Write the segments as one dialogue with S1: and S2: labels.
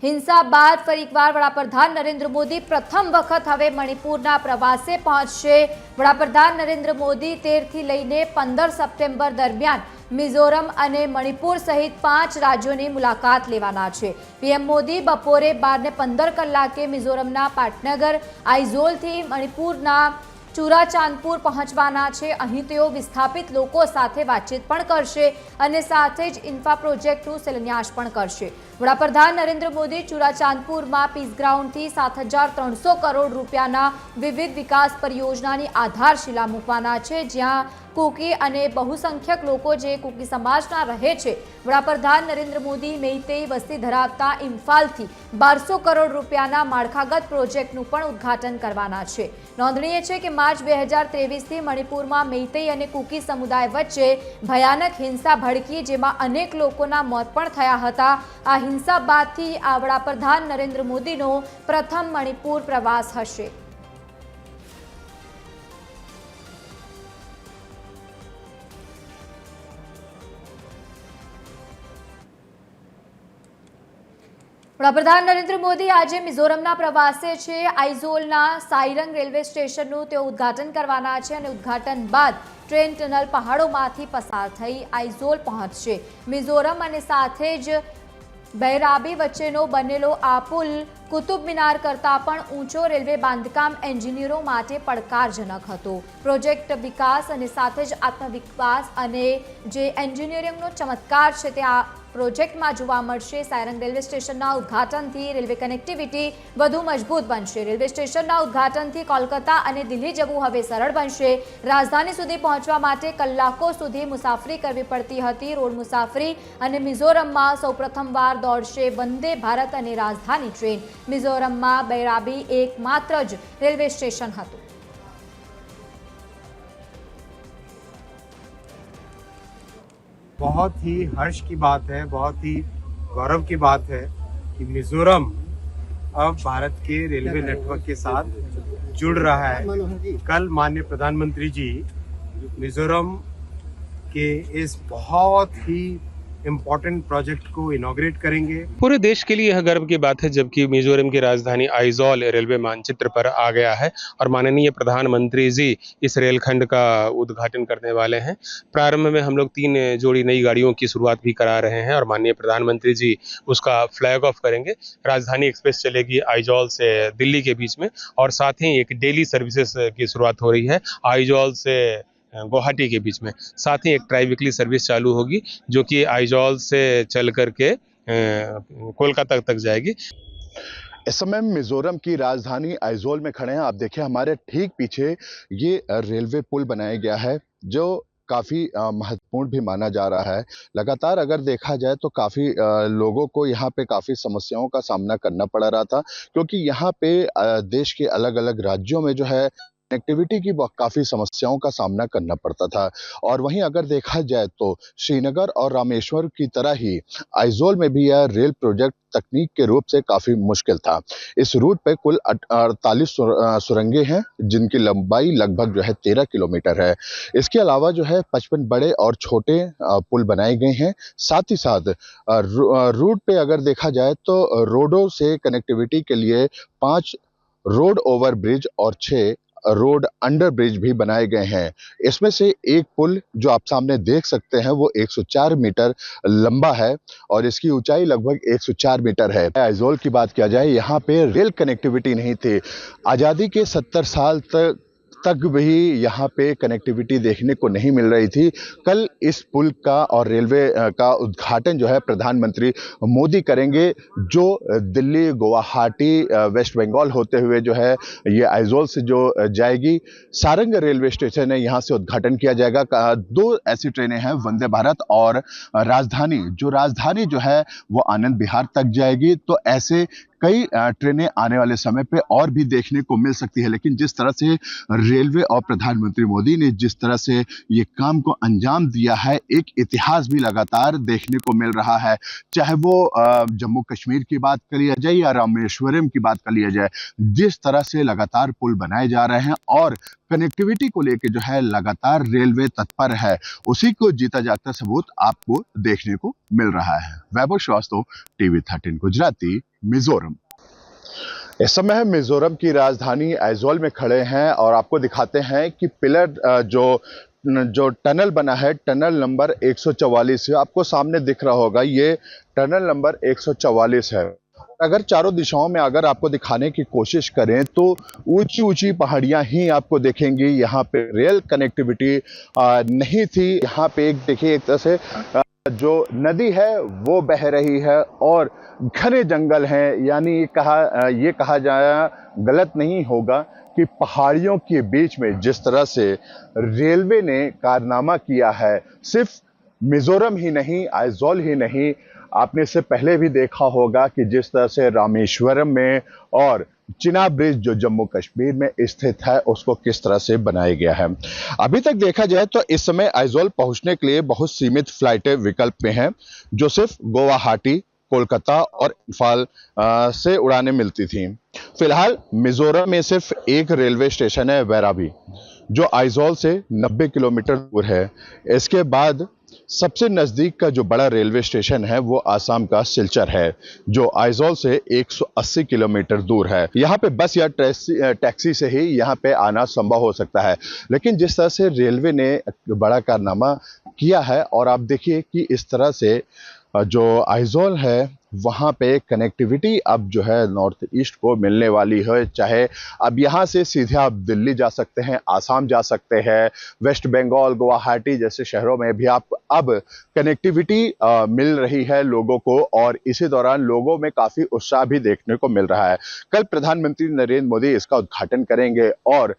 S1: હિંસા બાદ ફરી એકવાર વડાપ્રધાન નરેન્દ્ર મોદી પ્રથમ વખત હવે મણિપુરના પ્રવાસે પહોંચશે। વડાપ્રધાન નરેન્દ્ર મોદી 13 થી લઈને 15 સપ્ટેમ્બર દરમિયાન મિઝોરમ અને મણિપુર સહિત 5 રાજ્યોની મુલાકાત લેવાના છે। પીએમ મોદી બપોરે 12:15 કલાકે મિઝોરમના પાટનગર આઇઝોલથી મણિપુરના ચુરાચાંદપુર પહોંચવાના છે। અહીં તેઓ વિસ્થાપિત લોકો સાથે વાતચીત પણ કરશે અને સાથે જ ઇન્ફ્રા પ્રોજેક્ટનું શિલાન્યાસ પણ કરશે। વડાપ્રધાન નરેન્દ્ર મોદી ચુરાચાંદપુરમાં પીસ ગ્રાઉન્ડથી 7,300 કરોડ રૂપિયાના વિવિધ વિકાસ પરિયોજનાની આધારશિલા મૂકવાના છે, જ્યાં કુકી અને બહુસંખ્યક લોકો જે કુકી સમાજના રહે છે। વડાપ્રધાન નરેન્દ્ર મોદી મેઈતેઈ વસ્તી ધરાવતા ઇમ્ફાલથી 1200 કરોડ રૂપિયાના માળખાગત પ્રોજેક્ટનું પણ ઉદ્ઘાટન કરવાના છે। નોંધનીય છે કે માર્ચ 2023થી મણિપુરમાં મેઈતેઈ અને કુકી સમુદાય વચ્ચે ભયાનક હિંસા ભડકી, જેમાં અનેક લોકોના મોત પણ થયા હતા। આ હિંસા બાદથી આ વડાપ્રધાન નરેન્દ્ર મોદીનો પ્રથમ મણિપુર પ્રવાસ હશે। વડાપ્રધાન નરેન્દ્ર મોદી આજે મિઝોરમના પ્રવાસે છે। આઇઝોલના સાયરંગ રેલવે સ્ટેશનનું તેઓ ઉદ્ઘાટન કરવાના છે અને ઉદ્ઘાટન બાદ ટ્રેન ટનલ પહાડોમાંથી પસાર થઈ આઇઝોલ પહોંચશે। મિઝોરમ અને સાથે જ બૈરાબી વચ્ચેનો બનેલો આ પુલ કુતુબ મિનાર કરતાં પણ ઊંચો રેલવે બાંધકામ એન્જિનિયરો માટે પડકારજનક હતો। પ્રોજેક્ટ વિકાસ અને સાથે જ આત્મવિશ્વાસ અને જે એન્જિનિયરિંગનો ચમત્કાર છે તે આ પ્રોજેક્ટમાં જોવા મળશે। સાયરંગ રેલવે સ્ટેશનના ઉદ્ઘાટનથી રેલવે કનેક્ટિવિટી વધુ મજબૂત બનશે। રેલવે સ્ટેશનના ઉદ્ઘાટનથી કોલકાતા અને દિલ્હી જવું હવે સરળ બનશે। રાજધાની સુધી પહોંચવા માટે કલાકો સુધી મુસાફરી કરવી પડતી હતી। રોડ મુસાફરી અને મિઝોરમમાં સૌપ્રથમવાર દોડશે વંદે ભારત અને રાજધાની ટ્રેન। મિઝોરમમાં બૈરાબી એકમાત્ર જ રેલવે સ્ટેશન હતું।
S2: बहुत ही हर्ष की बात है, बहुत ही गौरव की बात है कि मिजोरम अब भारत के रेलवे नेटवर्क के साथ जुड़ रहा है। कल माननीय प्रधानमंत्री जी मिजोरम के इस बहुत ही इम्पोर्टेंट प्रोजेक्ट को इनॉग्रेट करेंगे।
S3: पूरे देश के लिए यह गर्व की बात है जबकि मिजोरम की राजधानी आइजोल रेलवे मानचित्र पर आ गया है और माननीय प्रधानमंत्री जी इस रेलखंड का उद्घाटन करने वाले हैं। प्रारंभ में हम लोग 3 जोड़ी नई गाड़ियों की शुरुआत भी करा रहे हैं और माननीय प्रधानमंत्री जी उसका फ्लैग ऑफ करेंगे। राजधानी एक्सप्रेस चलेगी आइजोल से दिल्ली के बीच में और साथ ही एक डेली सर्विसेज की शुरुआत हो रही है आइजोल से गुवाहाटी के बीच में। साथ ही एक ट्राई वीकली सर्विस चालू होगी जो कि आइजोल से चल करके कोलकाता तक जाएगी।
S4: इस समय मिजोरम की राजधानी आइजोल में खड़े हैं। आप देखिए हमारे ठीक पीछे ये रेलवे पुल बनाया गया है जो काफ़ी महत्वपूर्ण भी माना जा रहा है। लगातार अगर देखा जाए तो काफ़ी लोगों को यहाँ पे काफ़ी समस्याओं का सामना करना पड़ रहा था, क्योंकि यहाँ पे देश के अलग अलग राज्यों में जो है कनेक्टिविटी की काफ़ी समस्याओं का सामना करना पड़ता था। और वहीं अगर देखा जाए तो श्रीनगर और रामेश्वर की तरह ही आइजोल में भी यह रेल प्रोजेक्ट तकनीक के रूप से काफ़ी मुश्किल था। इस रूट पे कुल 48 सुरंगें हैं जिनकी लंबाई लगभग जो है 13 किलोमीटर है। इसके अलावा जो है 55 बड़े और छोटे पुल बनाए गए हैं। साथ ही साथ रूट पे अगर देखा जाए तो रोडों से कनेक्टिविटी के लिए 5 रोड ओवर ब्रिज और 6 रोड अंडर ब्रिज भी बनाए गए हैं। इसमें से एक पुल जो आप सामने देख सकते हैं वो 104 मीटर लंबा है और इसकी ऊंचाई लगभग 104 मीटर है। आइजोल की बात किया जाए, यहाँ पे रेल कनेक्टिविटी नहीं थी। आज़ादी के 70 साल तक भी यहाँ पे कनेक्टिविटी देखने को नहीं मिल रही थी। कल इस पुल का और रेलवे का उद्घाटन जो है प्रधानमंत्री मोदी करेंगे, जो दिल्ली, गुवाहाटी, वेस्ट बंगाल होते हुए जो है ये आइजोल से जो जाएगी। सारंग रेलवे स्टेशन है, यहाँ से उद्घाटन किया जाएगा। 2 ऐसी ट्रेनें हैं, वंदे भारत और राजधानी जो है वो आनंद विहार तक जाएगी। तो ऐसे कई ट्रेनें आने वाले समय पे और भी देखने को मिल सकती है। लेकिन जिस तरह से रेलवे और प्रधानमंत्री मोदी ने जिस तरह से ये काम को अंजाम दिया है, एक इतिहास भी लगातार देखने को मिल रहा है। चाहे वो जम्मू कश्मीर की बात कर लिया जाए या रामेश्वरम की बात कर लिया जाए, जिस तरह से लगातार पुल बनाए जा रहे हैं और कनेक्टिविटी को लेकर जो है लगातार रेलवे तत्पर है, उसी को जीता जागता सबूत आपको देखने को मिल रहा है। वैभव श्रीवास्तव, टीवी 13 गुजराती, मिजोरम। इस समय हम मिजोरम की राजधानी आइजोल में खड़े हैं और आपको दिखाते हैं कि पिलर जो टनल बना है, टनल नंबर 144 है, आपको सामने दिख रहा होगा, ये टनल नंबर 144 है। अगर चारों दिशाओं में अगर आपको दिखाने की कोशिश करें तो ऊंची ऊंची पहाड़ियां ही आपको देखेंगी। यहाँ पे रेल कनेक्टिविटी नहीं थी। यहाँ पे देखिए, एक तरह से जो नदी है वो बह रही है और घने जंगल हैं। यानी ये कहा जाए गलत नहीं होगा कि पहाड़ियों के बीच में जिस तरह से रेलवे ने कारनामा किया है, सिर्फ मिजोरम ही नहीं, आइजोल ही नहीं, आपने इससे पहले भी देखा होगा कि जिस तरह से रामेश्वरम में और चिनाब ब्रिज जो जम्मू कश्मीर में स्थित है उसको किस तरह से बनाया गया है। अभी तक देखा जाए तो इस समय आइजोल पहुंचने के लिए बहुत सीमित फ्लाइटें विकल्प में हैं, जो सिर्फ गुवाहाटी, कोलकाता और इम्फाल से उड़ानें मिलती थी। फिलहाल मिजोरम में सिर्फ एक रेलवे स्टेशन है, वैराबी, जो आइजोल से 90 किलोमीटर दूर है। इसके बाद सबसे नजदीक का जो बड़ा रेलवे स्टेशन है वो आसाम का सिलचर है, जो आइजोल से 180 किलोमीटर दूर है। यहाँ पे बस या टैक्सी से ही यहाँ पे आना संभव हो सकता है। लेकिन जिस तरह से रेलवे ने बड़ा कारनामा किया है, और आप देखिए कि इस तरह से जो आइजोल है वहाँ पे कनेक्टिविटी अब जो है नॉर्थ ईस्ट को मिलने वाली है। चाहे अब यहाँ से सीधे आप दिल्ली जा सकते हैं, आसाम जा सकते हैं, वेस्ट बंगाल, गुवाहाटी जैसे शहरों में भी आप अब कनेक्टिविटी मिल रही है लोगों को, और इसी दौरान लोगों में काफ़ी उत्साह भी देखने को मिल रहा है। कल प्रधानमंत्री नरेंद्र मोदी इसका उद्घाटन करेंगे और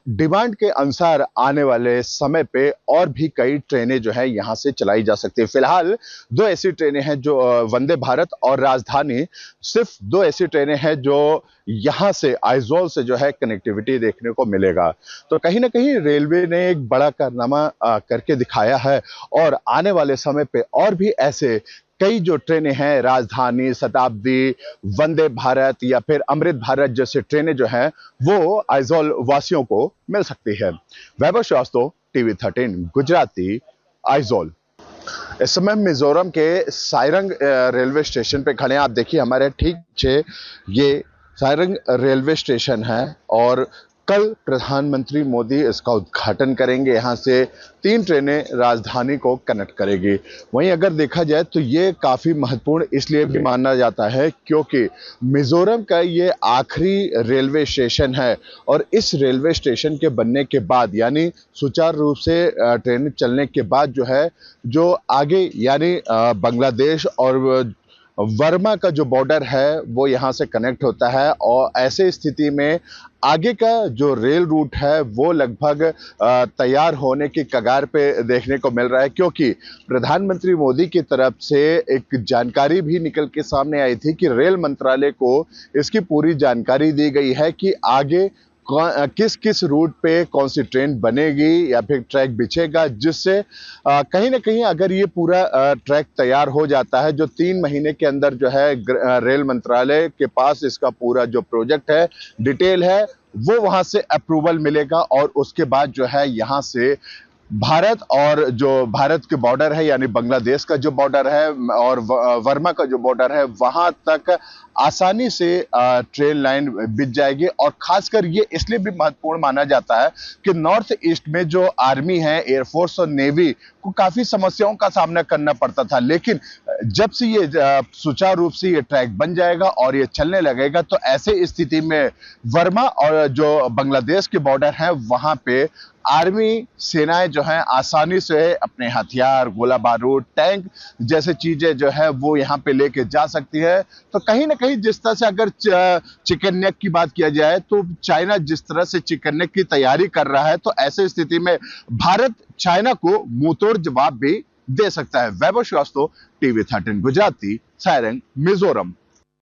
S4: डिमांड के अनुसार आने वाले समय पे और भी कई ट्रेनें जो है यहाँ से चलाई जा सकती है। फिलहाल 2 ऐसी ट्रेनें हैं जो वंदे भारत और राजधानी, सिर्फ 2 ऐसी ट्रेनें हैं जो यहां से आइजोल से जो है कनेक्टिविटी देखने को मिलेगा। तो कहीं ना कहीं रेलवे ने एक बड़ा कारनामा करके दिखाया है, और आने वाले समय पे और भी ऐसे कई जो ट्रेनें हैं, राजधानी, शताब्दी, वंदे भारत या फिर अमृत भारत जैसे ट्रेनें जो हैं वो आइजोल वासियों को मिल सकती है। वैभव श्रीवास्तव, टीवी 13 गुजराती, आइजोल। इस समय मिजोरम के सायरंग रेलवे स्टेशन पे खड़े हैं। आप देखिए हमारे ठीक पीछे ये सायरंग रेलवे स्टेशन है, और कल प्रधानमंत्री मोदी इसका उद्घाटन करेंगे। यहाँ से 3 ट्रेनें राजधानी को कनेक्ट करेगी। वहीं अगर देखा जाए तो ये काफ़ी महत्वपूर्ण इसलिए भी माना जाता है क्योंकि मिजोरम का ये आखिरी रेलवे स्टेशन है, और इस रेलवे स्टेशन के बनने के बाद, यानी सुचारू रूप से ट्रेन चलने के बाद जो है, जो आगे यानी बांग्लादेश और वर्मा का जो बॉर्डर है वो यहाँ से कनेक्ट होता है, और ऐसे स्थिति में आगे का जो रेल रूट है वो लगभग तैयार होने की कगार पे देखने को मिल रहा है, क्योंकि प्रधानमंत्री मोदी की तरफ से एक जानकारी भी निकल के सामने आई थी कि रेल मंत्रालय को इसकी पूरी जानकारी दी गई है कि आगे किस किस रूट पे कौन सी ट्रेन बनेगी या फिर ट्रैक बिछेगा, जिससे कहीं ना कहीं अगर ये पूरा ट्रैक तैयार हो जाता है, जो 3 महीने के अंदर जो है रेल मंत्रालय के पास इसका पूरा जो प्रोजेक्ट है, डिटेल है, वो वहां से अप्रूवल मिलेगा, और उसके बाद जो है यहाँ से भारत और जो भारत के बॉर्डर है यानी बांग्लादेश का जो बॉर्डर है और वर्मा का जो बॉर्डर है, वहां तक आसानी से ट्रेन लाइन बिछ जाएगी। और खासकर ये इसलिए भी महत्वपूर्ण माना जाता है कि नॉर्थ ईस्ट में जो आर्मी है, एयरफोर्स और नेवी को काफी समस्याओं का सामना करना पड़ता था, लेकिन जब से ये सुचारू रूप से ये ट्रैक बन जाएगा और ये चलने लगेगा, तो ऐसे स्थिति में वर्मा और जो बांग्लादेश के बॉर्डर है वहां पे आर्मी सेनाएं जो हैं आसानी से अपने हथियार, गोला बारूद, टैंक जैसे चीजें जो है वो यहाँ पे लेके जा सकती है। तो कहीं ना कहीं जिस तरह से अगर चिकन नेक की बात किया जाए तो चाइना जिस तरह से चिकन नेक की तैयारी कर रहा है, तो ऐसे स्थिति में भारत चाइना को मुंहतोड़ जवाब भी दे सकता है। वैभव श्रीवास्तव, टीवी 13 गुजराती, सायरंग, मिजोरम।